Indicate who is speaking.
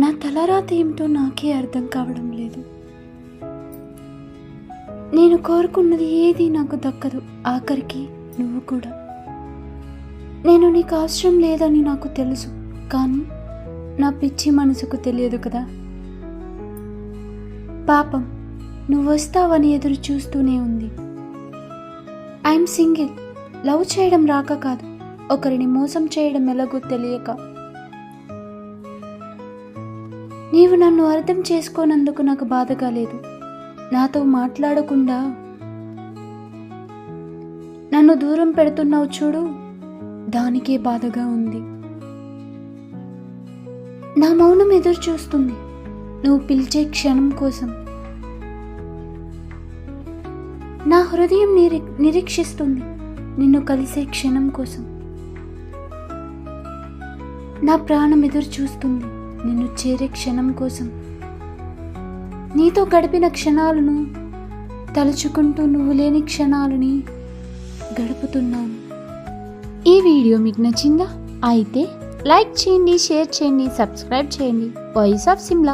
Speaker 1: నా తలరాత ఏమిటో నాకే అర్థం కావడం లేదు. నేను కోరుకున్నది ఏది నాకు దక్కదు, ఆఖరికి నువ్వు కూడా. నేను నీకు అవసరం లేదని నాకు తెలుసు, కానీ నా పిచ్చి మనసుకు తెలియదు కదా. పాపం నువ్వు వస్తావని ఎదురు చూస్తూనే ఉంది. I'm single. లవ్ చేయడం రాక కాదు, ఒకరిని మోసం చేయడం ఎలాగో తెలియక. నీవు నన్ను అర్థం చేసుకోనందుకు నాకు బాధగా లేదు. నాతో మాట్లాడకుండా నన్ను దూరం పెడుతున్నావు చూడు, దానికే బాధగా ఉంది. నా మౌనం ఎదురు చూస్తుంది నువ్వు పిలిచే క్షణం కోసం. నా హృదయం నిరీక్షిస్తుంది నిన్ను కలిసే క్షణం కోసం. నా ప్రాణం ఎదురు చూస్తుంది నిన్ను చేరే క్షణం కోసం. నీతో గడిపిన క్షణాలను తలుచుకుంటూ నువ్వు లేని క్షణాలని గడుపుతున్నాను. ఈ వీడియో మీకు నచ్చిందా? అయితే లైక్ చేయండి, షేర్ చేయండి, సబ్స్క్రైబ్ చేయండి. Voice of Shimla.